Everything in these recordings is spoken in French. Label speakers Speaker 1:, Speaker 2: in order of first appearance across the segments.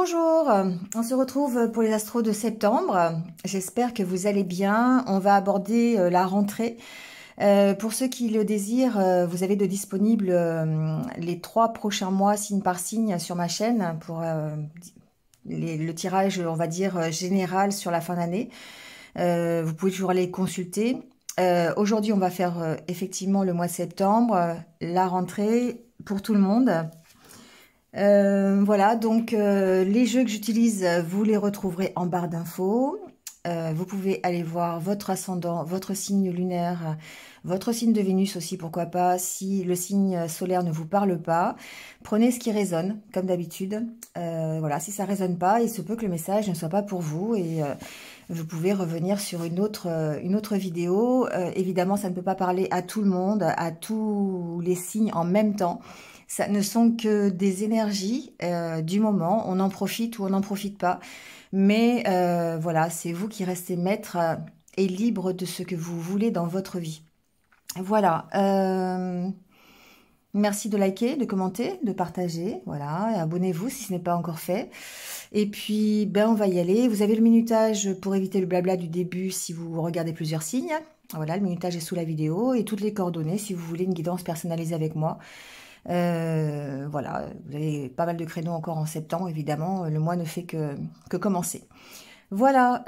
Speaker 1: Bonjour, on se retrouve pour les astros de septembre. J'espère que vous allez bien. On va aborder la rentrée. Pour ceux qui le désirent, vous avez de disponibles les 3 prochains mois, signe par signe, sur ma chaîne pour le tirage, on va dire, général sur la fin d'année. Vous pouvez toujours aller consulter. Aujourd'hui, on va faire effectivement le mois de septembre, la rentrée pour tout le monde. Voilà, donc les jeux que j'utilise, vous les retrouverez en barre d'infos. Vous pouvez aller voir votre ascendant, votre signe lunaire, votre signe de Vénus aussi, pourquoi pas. Si le signe solaire ne vous parle pas, prenez ce qui résonne, comme d'habitude. Voilà, si ça résonne pas, il se peut que le message ne soit pas pour vous et vous pouvez revenir sur une autre vidéo. Évidemment, ça ne peut pas parler à tout le monde, à tous les signes en même temps. Ça ne sont que des énergies du moment, on en profite ou on n'en profite pas. Mais voilà, c'est vous qui restez maître et libre de ce que vous voulez dans votre vie. Voilà, merci de liker, de commenter, de partager, voilà, et abonnez-vous si ce n'est pas encore fait. Et puis, ben, on va y aller. Vous avez le minutage pour éviter le blabla du début si vous regardez plusieurs signes. Voilà, le minutage est sous la vidéo et toutes les coordonnées si vous voulez une guidance personnalisée avec moi. Voilà, vous avez pas mal de créneaux encore en septembre, évidemment, le mois ne fait que commencer. Voilà,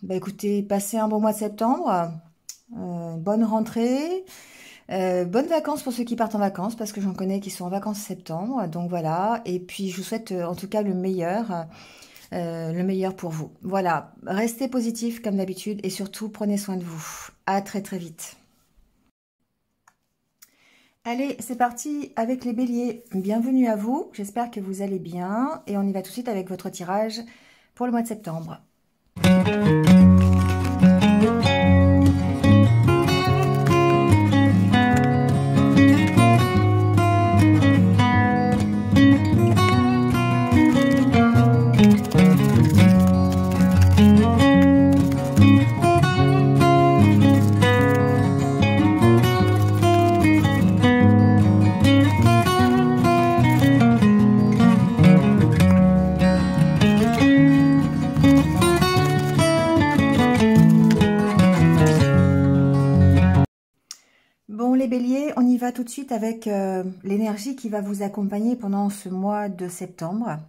Speaker 1: bah écoutez, passez un bon mois de septembre, bonne rentrée, bonnes vacances pour ceux qui partent en vacances, parce que j'en connais qui sont en vacances en septembre, donc voilà, et puis je vous souhaite en tout cas le meilleur pour vous. Voilà, restez positifs comme d'habitude, et surtout prenez soin de vous. À très très vite. Allez, c'est parti avec les béliers. Bienvenue à vous, j'espère que vous allez bien. Et on y va tout de suite avec votre tirage pour le mois de septembre. Bon, les béliers, on y va tout de suite avec l'énergie qui va vous accompagner pendant ce mois de septembre.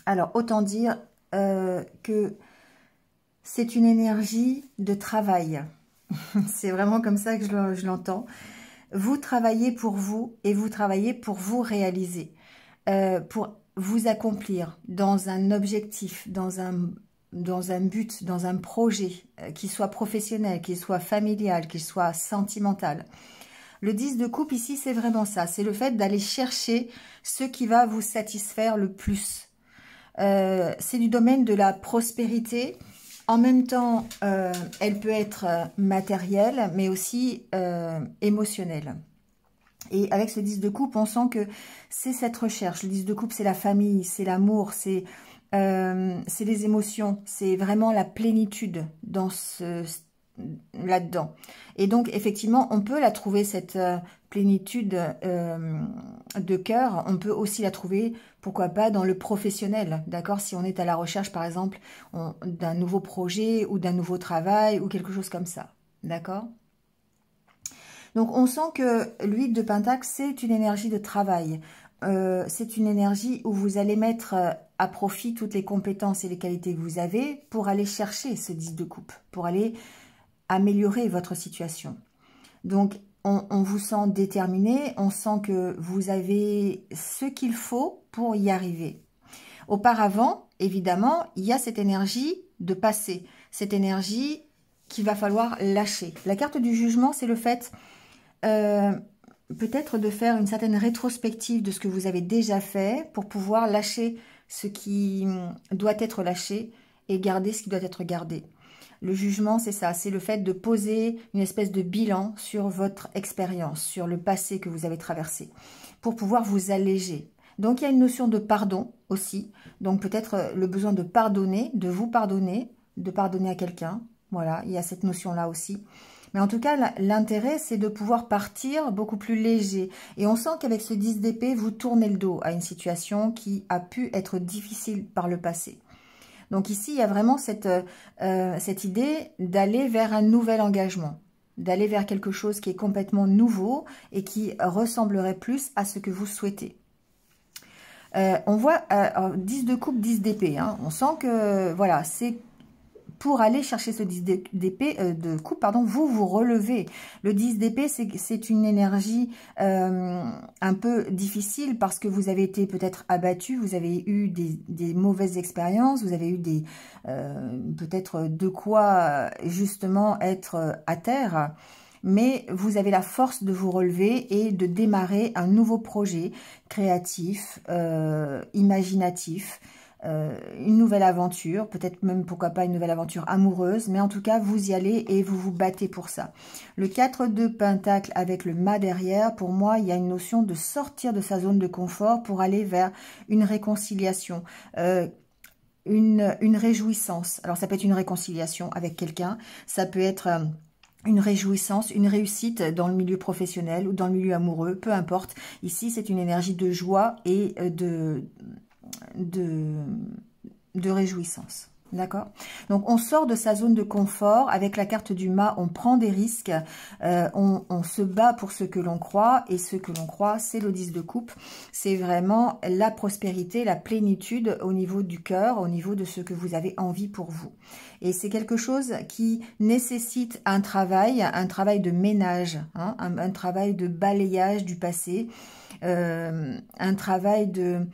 Speaker 1: Alors, autant dire que c'est une énergie de travail. C'est vraiment comme ça que je l'entends. Vous travaillez pour vous et vous travaillez pour vous réaliser, pour vous accomplir dans un objectif, dans un but, dans un projet, qu'il soit professionnel, qu'il soit familial, qu'il soit sentimental. Le 10 de coupe ici, c'est vraiment ça. C'est le fait d'aller chercher ce qui va vous satisfaire le plus. C'est du domaine de la prospérité. En même temps, elle peut être matérielle, mais aussi émotionnelle. Et avec ce 10 de coupe, on sent que c'est cette recherche. Le 10 de coupe, c'est la famille, c'est l'amour, c'est les émotions, c'est vraiment la plénitude dans là-dedans. Et donc, effectivement, on peut la trouver, cette plénitude de cœur. On peut aussi la trouver, pourquoi pas, dans le professionnel, d'accord? Si on est à la recherche, par exemple, d'un nouveau projet ou d'un nouveau travail ou quelque chose comme ça, d'accord? Donc, on sent que l'huile de Pentacle, c'est une énergie de travail. C'est une énergie où vous allez mettre à profit toutes les compétences et les qualités que vous avez pour aller chercher ce 10 de coupe, pour aller améliorer votre situation. Donc, on vous sent déterminé, on sent que vous avez ce qu'il faut pour y arriver. Auparavant, évidemment, il y a cette énergie de passé, cette énergie qu'il va falloir lâcher. La carte du jugement, c'est le fait peut-être de faire une certaine rétrospective de ce que vous avez déjà fait pour pouvoir lâcher ce qui doit être lâché et garder ce qui doit être gardé. Le jugement, c'est ça, c'est le fait de poser une espèce de bilan sur votre expérience, sur le passé que vous avez traversé, pour pouvoir vous alléger. Donc, il y a une notion de pardon aussi, donc peut-être le besoin de pardonner, de vous pardonner, de pardonner à quelqu'un. Voilà, il y a cette notion-là aussi. Mais en tout cas, l'intérêt, c'est de pouvoir partir beaucoup plus léger. Et on sent qu'avec ce 10 d'épée, vous tournez le dos à une situation qui a pu être difficile par le passé. Donc ici, il y a vraiment cette idée d'aller vers un nouvel engagement, d'aller vers quelque chose qui est complètement nouveau et qui ressemblerait plus à ce que vous souhaitez. On voit 10 de coupe, 10 d'épée. Hein. On sent que voilà, c'est pour aller chercher ce 10 d'épée, de coupe, pardon, vous relevez. Le 10 d'épée, c'est une énergie un peu difficile parce que vous avez été peut-être abattu, vous avez eu des mauvaises expériences, vous avez eu peut-être de quoi justement être à terre. Mais vous avez la force de vous relever et de démarrer un nouveau projet créatif, imaginatif, une nouvelle aventure, peut-être même pourquoi pas une nouvelle aventure amoureuse, mais en tout cas vous y allez et vous vous battez pour ça. Le 4 de Pentacle avec le mât derrière, pour moi il y a une notion de sortir de sa zone de confort pour aller vers une réconciliation, une réjouissance. Alors ça peut être une réconciliation avec quelqu'un, ça peut être une réjouissance, une réussite dans le milieu professionnel ou dans le milieu amoureux, peu importe. Ici c'est une énergie de joie et de réjouissance. D'accord? Donc, on sort de sa zone de confort. Avec la carte du mât, on prend des risques. On se bat pour ce que l'on croit. Et ce que l'on croit, c'est le 10 de coupe. C'est vraiment la prospérité, la plénitude au niveau du cœur, au niveau de ce que vous avez envie pour vous. Et c'est quelque chose qui nécessite un travail de ménage, hein, un travail de balayage du passé, un travail de...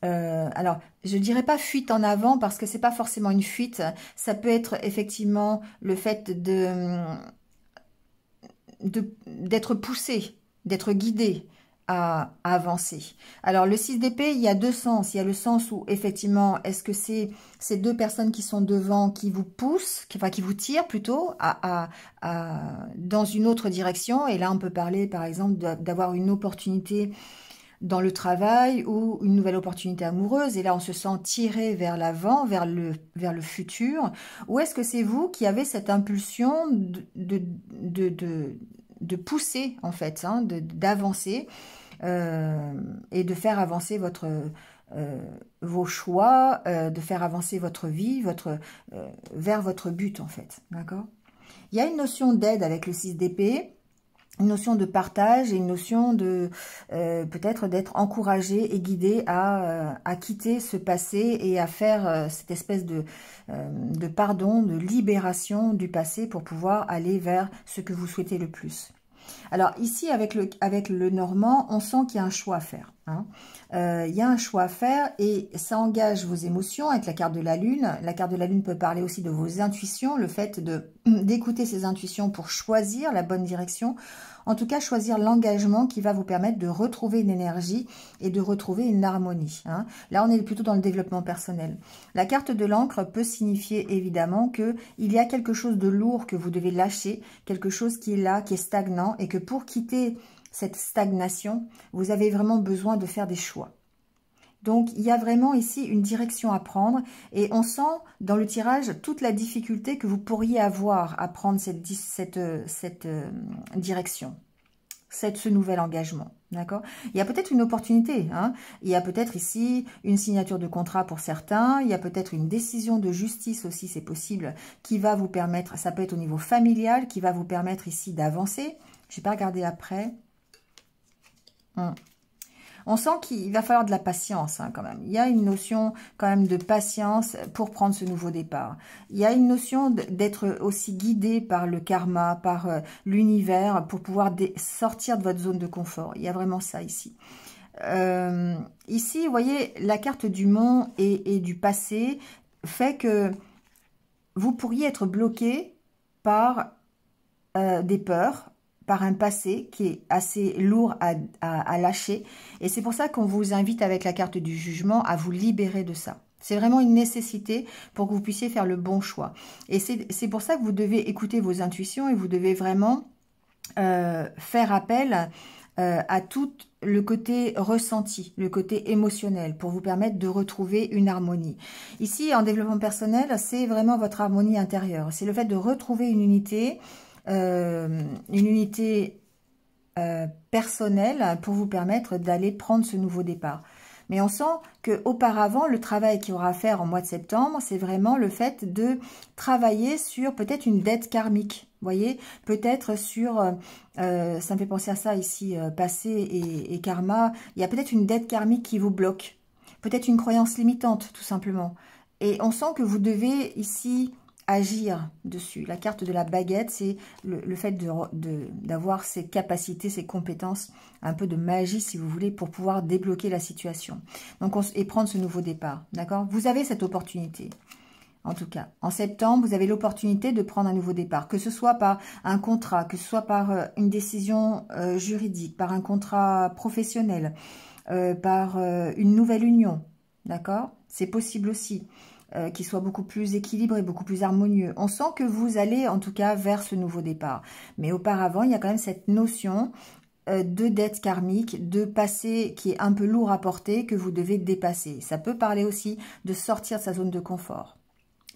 Speaker 1: alors, je dirais pas fuite en avant parce que c'est pas forcément une fuite. Ça peut être effectivement le fait d'être poussé, d'être guidé à avancer. Alors, le 6 d'épée, il y a deux sens. Il y a le sens où, effectivement, est-ce que c'est ces deux personnes qui sont devant qui vous poussent, qui vous tirent plutôt dans une autre direction. Et là, on peut parler, par exemple, d'avoir une opportunité dans le travail ou une nouvelle opportunité amoureuse, et là on se sent tiré vers l'avant, vers le futur, ou est-ce que c'est vous qui avez cette impulsion de pousser en fait, hein, d'avancer et de faire avancer vos choix, de faire avancer votre vie, vers votre but en fait, d'accord? Il y a une notion d'aide avec le 6 d'épée, une notion de partage et une notion de peut-être d'être encouragé et guidé à quitter ce passé et à faire cette espèce de pardon, de libération du passé pour pouvoir aller vers ce que vous souhaitez le plus. Alors ici, avec le Normand, on sent qu'il y a un choix à faire. Hein. Il y a un choix à faire et ça engage vos émotions avec la carte de la Lune. La carte de la Lune peut parler aussi de vos intuitions, le fait d'écouter ces intuitions pour choisir la bonne direction. En tout cas, choisir l'engagement qui va vous permettre de retrouver une énergie et de retrouver une harmonie. Hein. Là, on est plutôt dans le développement personnel. La carte de l'encre peut signifier évidemment qu'il y a quelque chose de lourd que vous devez lâcher, quelque chose qui est là, qui est stagnant, et que pour quitter cette stagnation, vous avez vraiment besoin de faire des choix. Donc, il y a vraiment ici une direction à prendre et on sent dans le tirage toute la difficulté que vous pourriez avoir à prendre cette direction, ce nouvel engagement. D'accord? Il y a peut-être une opportunité. Hein. Il y a peut-être ici une signature de contrat pour certains. Il y a peut-être une décision de justice aussi, c'est possible, qui va vous permettre, ça peut être au niveau familial, qui va vous permettre ici d'avancer. Je n'ai pas regardé après. On sent qu'il va falloir de la patience hein, quand même. Il y a une notion quand même de patience pour prendre ce nouveau départ. Il y a une notion d'être aussi guidé par le karma, par l'univers pour pouvoir sortir de votre zone de confort. Il y a vraiment ça ici. Ici, vous voyez, la carte du mont et du passé fait que vous pourriez être bloqué par des peurs, par un passé qui est assez lourd à lâcher. Et c'est pour ça qu'on vous invite avec la carte du jugement à vous libérer de ça. C'est vraiment une nécessité pour que vous puissiez faire le bon choix. Et c'est pour ça que vous devez écouter vos intuitions et vous devez vraiment faire appel à tout le côté ressenti, le côté émotionnel pour vous permettre de retrouver une harmonie. Ici, en développement personnel, c'est vraiment votre harmonie intérieure. C'est le fait de retrouver une unité une unité personnelle pour vous permettre d'aller prendre ce nouveau départ. Mais on sent qu'auparavant, le travail qu'il y aura à faire en mois de septembre, c'est vraiment le fait de travailler sur peut-être une dette karmique. Vous voyez, peut-être sur, ça me fait penser à ça ici, passé et karma, il y a peut-être une dette karmique qui vous bloque. Peut-être une croyance limitante, tout simplement. Et on sent que vous devez ici agir dessus. La carte de la baguette, c'est le fait d'avoir ces capacités, ces compétences, un peu de magie si vous voulez, pour pouvoir débloquer la situation. Donc, et prendre ce nouveau départ, d'accord? Vous avez cette opportunité, en tout cas. En septembre, vous avez l'opportunité de prendre un nouveau départ, que ce soit par un contrat, que ce soit par une décision juridique, par un contrat professionnel, par une nouvelle union, d'accord? C'est possible aussi. Qui soit beaucoup plus équilibré, beaucoup plus harmonieux. On sent que vous allez en tout cas vers ce nouveau départ. Mais auparavant, il y a quand même cette notion de dette karmique, de passé qui est un peu lourd à porter, que vous devez dépasser. Ça peut parler aussi de sortir de sa zone de confort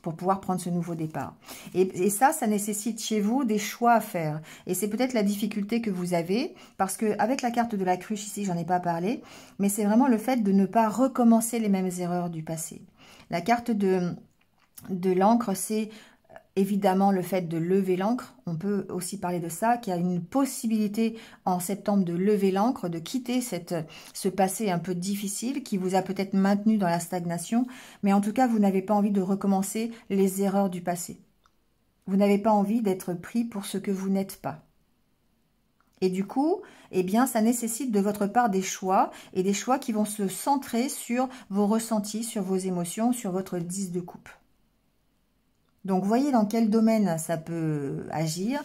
Speaker 1: pour pouvoir prendre ce nouveau départ. Et ça nécessite chez vous des choix à faire. Et c'est peut-être la difficulté que vous avez, parce que avec la carte de la cruche ici, j'en ai pas parlé, mais c'est vraiment le fait de ne pas recommencer les mêmes erreurs du passé. La carte de l'encre, c'est évidemment le fait de lever l'encre. On peut aussi parler de ça, qu'il y a une possibilité en septembre de lever l'encre, de quitter ce passé un peu difficile qui vous a peut-être maintenu dans la stagnation. Mais en tout cas, vous n'avez pas envie de recommencer les erreurs du passé. Vous n'avez pas envie d'être pris pour ce que vous n'êtes pas. Et du coup, eh bien, ça nécessite de votre part des choix, et des choix qui vont se centrer sur vos ressentis, sur vos émotions, sur votre 10 de coupe. Donc, voyez dans quel domaine ça peut agir.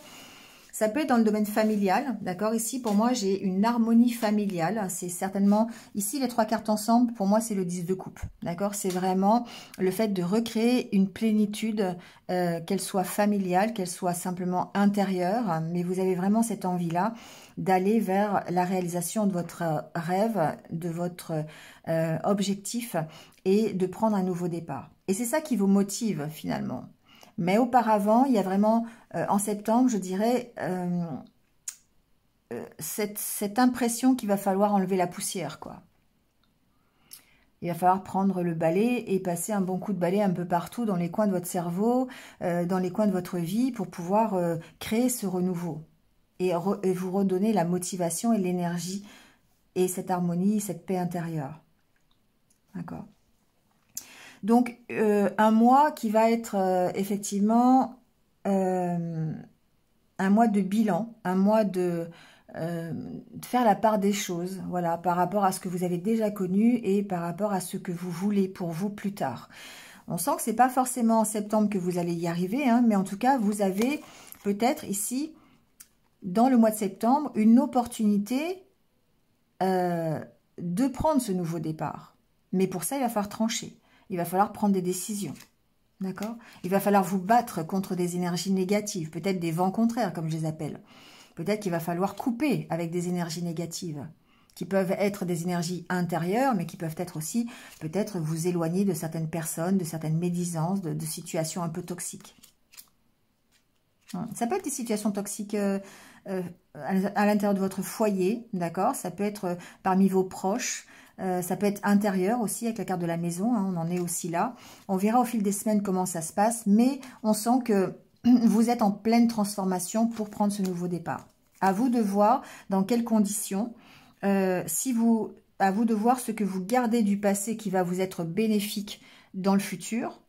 Speaker 1: Ça peut être dans le domaine familial, d'accord? Ici, pour moi, j'ai une harmonie familiale. C'est certainement, ici, les trois cartes ensemble, pour moi, c'est le 10 de coupe, d'accord? C'est vraiment le fait de recréer une plénitude, qu'elle soit familiale, qu'elle soit simplement intérieure. Mais vous avez vraiment cette envie-là d'aller vers la réalisation de votre rêve, de votre objectif et de prendre un nouveau départ. Et c'est ça qui vous motive, finalement. Mais auparavant, il y a vraiment, en septembre, je dirais, cette impression qu'il va falloir enlever la poussière, quoi. Il va falloir prendre le balai et passer un bon coup de balai un peu partout dans les coins de votre cerveau, dans les coins de votre vie, pour pouvoir créer ce renouveau et vous redonner la motivation et l'énergie et cette harmonie, cette paix intérieure. D'accord ? Donc, un mois qui va être effectivement un mois de bilan, un mois de faire la part des choses, voilà, par rapport à ce que vous avez déjà connu et par rapport à ce que vous voulez pour vous plus tard. On sent que c'est pas forcément en septembre que vous allez y arriver, hein, mais en tout cas, vous avez peut-être ici, dans le mois de septembre, une opportunité de prendre ce nouveau départ. Mais pour ça, il va falloir trancher. Il va falloir prendre des décisions, d'accord? Il va falloir vous battre contre des énergies négatives, peut-être des vents contraires, comme je les appelle. Peut-être qu'il va falloir couper avec des énergies négatives, qui peuvent être des énergies intérieures, mais qui peuvent être aussi, peut-être, vous éloigner de certaines personnes, de certaines médisances, de situations un peu toxiques. Ça peut être des situations toxiques à l'intérieur de votre foyer, d'accord? Ça peut être parmi vos proches. Ça peut être intérieur aussi avec la carte de la maison, hein, on en est aussi là. On verra au fil des semaines comment ça se passe, mais on sent que vous êtes en pleine transformation pour prendre ce nouveau départ. À vous de voir dans quelles conditions, à vous de voir ce que vous gardez du passé qui va vous être bénéfique dans le futur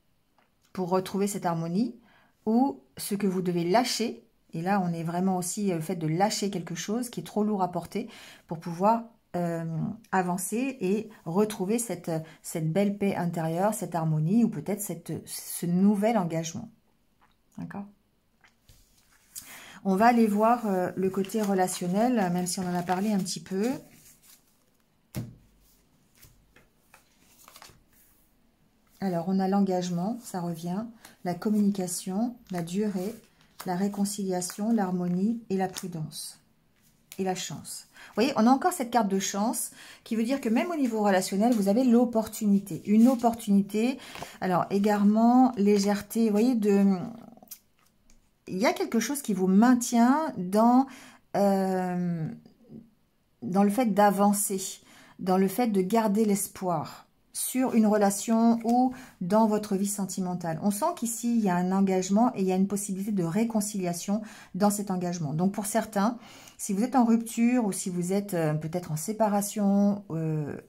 Speaker 1: pour retrouver cette harmonie, ou ce que vous devez lâcher. Et là, on est vraiment aussi le fait de lâcher quelque chose qui est trop lourd à porter pour pouvoir avancer et retrouver cette belle paix intérieure, cette harmonie ou peut-être ce nouvel engagement. D'accord ? On va aller voir le côté relationnel, même si on en a parlé un petit peu. Alors, on a l'engagement, ça revient, la communication, la durée, la réconciliation, l'harmonie et la prudence. Et la chance. Vous voyez, on a encore cette carte de chance qui veut dire que même au niveau relationnel, vous avez l'opportunité. Une opportunité, alors égarement, légèreté, vous voyez, il y a quelque chose qui vous maintient dans le fait d'avancer, dans le fait de garder l'espoir sur une relation ou dans votre vie sentimentale. On sent qu'ici, il y a un engagement et il y a une possibilité de réconciliation dans cet engagement. Donc, pour certains, si vous êtes en rupture ou si vous êtes peut-être en séparation,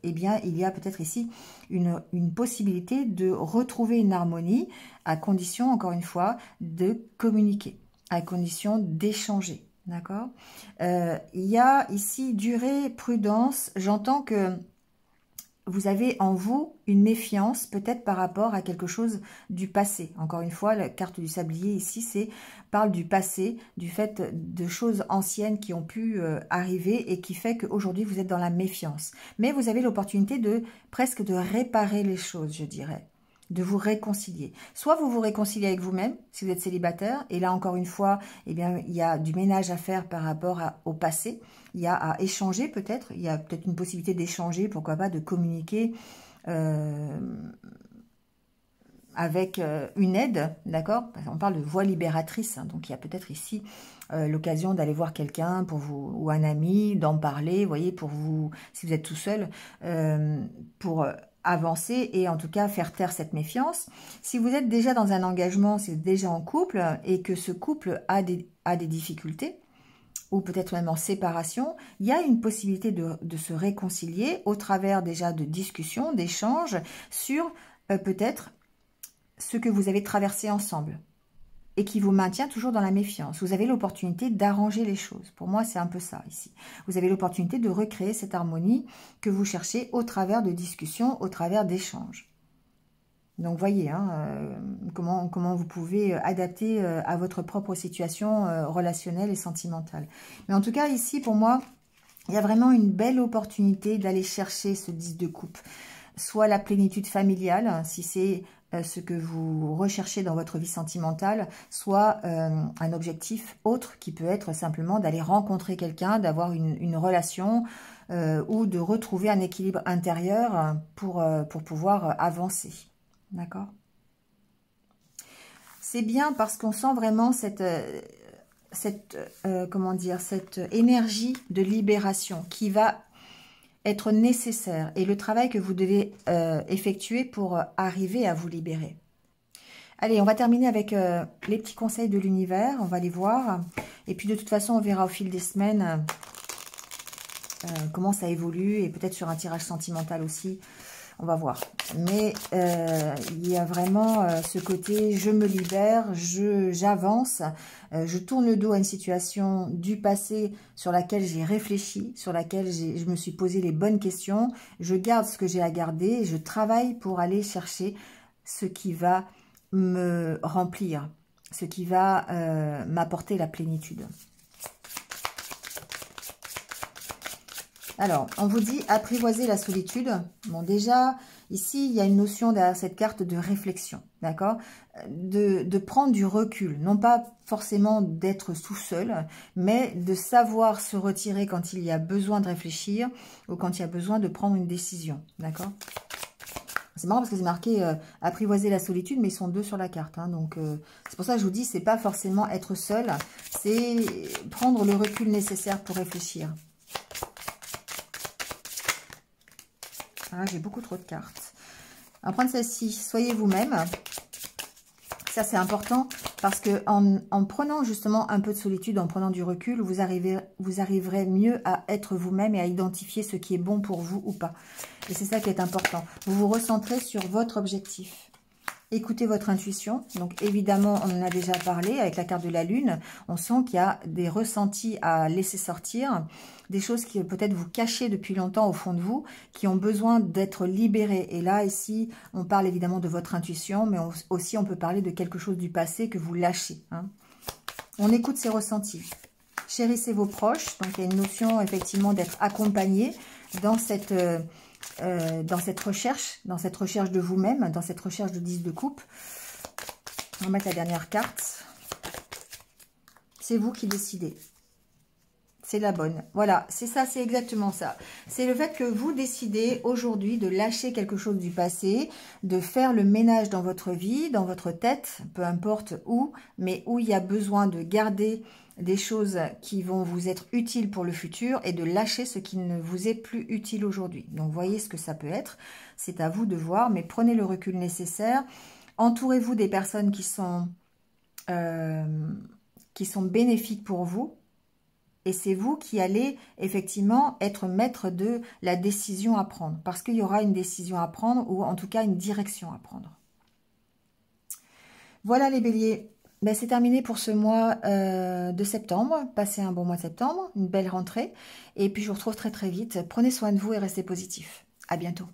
Speaker 1: eh bien, il y a peut-être ici une possibilité de retrouver une harmonie à condition, encore une fois, de communiquer, à condition d'échanger. D'accord? Il y a ici durée, prudence. J'entends que vous avez en vous une méfiance peut-être par rapport à quelque chose du passé. Encore une fois, la carte du sablier ici, parle du passé, du fait de choses anciennes qui ont pu arriver et qui fait qu'aujourd'hui vous êtes dans la méfiance. Mais vous avez l'opportunité de presque de réparer les choses, je dirais, de vous réconcilier. Soit vous vous réconciliez avec vous-même, si vous êtes célibataire, et là encore une fois, eh bien, il y a du ménage à faire par rapport au passé. Il y a à échanger peut-être, il y a peut-être une possibilité d'échanger, pourquoi pas de communiquer avec une aide, d'accord? On parle de voie libératrice, hein, donc il y a peut-être ici l'occasion d'aller voir quelqu'un pour vous, ou un ami, d'en parler, vous voyez, pour vous, si vous êtes tout seul, pour avancer et en tout cas faire taire cette méfiance. Si vous êtes déjà dans un engagement, si vous êtes déjà en couple et que ce couple a des difficultés, ou peut-être même en séparation, il y a une possibilité de se réconcilier au travers déjà de discussions, d'échanges sur peut-être ce que vous avez traversé ensemble et qui vous maintient toujours dans la méfiance. Vous avez l'opportunité d'arranger les choses. Pour moi, c'est un peu ça ici. Vous avez l'opportunité de recréer cette harmonie que vous cherchez au travers de discussions, au travers d'échanges. Donc, voyez hein, comment vous pouvez adapter à votre propre situation relationnelle et sentimentale. Mais en tout cas, ici, pour moi, il y a vraiment une belle opportunité d'aller chercher ce 10 de coupe. Soit la plénitude familiale, si c'est ce que vous recherchez dans votre vie sentimentale, soit un objectif autre qui peut être simplement d'aller rencontrer quelqu'un, d'avoir une relation ou de retrouver un équilibre intérieur pour pouvoir avancer. D'accord? C'est bien parce qu'on sent vraiment cette énergie de libération qui va être nécessaire et le travail que vous devez effectuer pour arriver à vous libérer. Allez, on va terminer avec les petits conseils de l'univers, on va les voir. Et puis de toute façon, on verra au fil des semaines comment ça évolue et peut-être sur un tirage sentimental aussi. On va voir. Mais il y a vraiment ce côté, je me libère, j'avance, je tourne le dos à une situation du passé sur laquelle j'ai réfléchi, sur laquelle je me suis posé les bonnes questions. Je garde ce que j'ai à garder et je travaille pour aller chercher ce qui va me remplir, ce qui va m'apporter la plénitude. Alors, on vous dit apprivoiser la solitude. Bon, déjà, ici, il y a une notion derrière cette carte de réflexion, d'accord? De prendre du recul, non pas forcément d'être tout seul, mais de savoir se retirer quand il y a besoin de réfléchir ou quand il y a besoin de prendre une décision, d'accord? C'est marrant parce que c'est marqué apprivoiser la solitude, mais ils sont deux sur la carte. Hein, donc, c'est pour ça que je vous dis, c'est pas forcément être seul, c'est prendre le recul nécessaire pour réfléchir. Ah, j'ai beaucoup trop de cartes. On va prendre celle-ci. Soyez vous-même. Ça, c'est important parce que en prenant justement un peu de solitude, en prenant du recul, vous arriverez mieux à être vous-même et à identifier ce qui est bon pour vous ou pas. Et c'est ça qui est important. Vous vous recentrez sur votre objectif. Écoutez votre intuition. Donc, évidemment, on en a déjà parlé avec la carte de la Lune. On sent qu'il y a des ressentis à laisser sortir, des choses qui peut-être vous cachez depuis longtemps au fond de vous, qui ont besoin d'être libérées. Et là, ici, on parle évidemment de votre intuition, mais aussi on peut parler de quelque chose du passé que vous lâchez. Hein. On écoute ces ressentis. Chérissez vos proches. Donc, il y a une notion, effectivement, d'être accompagné dans cette recherche de vous-même, dans cette recherche de 10 de coupe. On va mettre la dernière carte. C'est vous qui décidez. c'est la bonne. Voilà, c'est ça, c'est exactement ça. C'est le fait que vous décidez aujourd'hui de lâcher quelque chose du passé, de faire le ménage dans votre vie, dans votre tête, peu importe où, mais où il y a besoin de garder des choses qui vont vous être utiles pour le futur et de lâcher ce qui ne vous est plus utile aujourd'hui. Donc, voyez ce que ça peut être. C'est à vous de voir, mais prenez le recul nécessaire. Entourez-vous des personnes qui sont bénéfiques pour vous. Et c'est vous qui allez effectivement être maître de la décision à prendre. Parce qu'il y aura une décision à prendre ou en tout cas une direction à prendre. Voilà les béliers. Ben, c'est terminé pour ce mois de septembre. Passez un bon mois de septembre, une belle rentrée. Et puis je vous retrouve très très vite. Prenez soin de vous et restez positifs. À bientôt.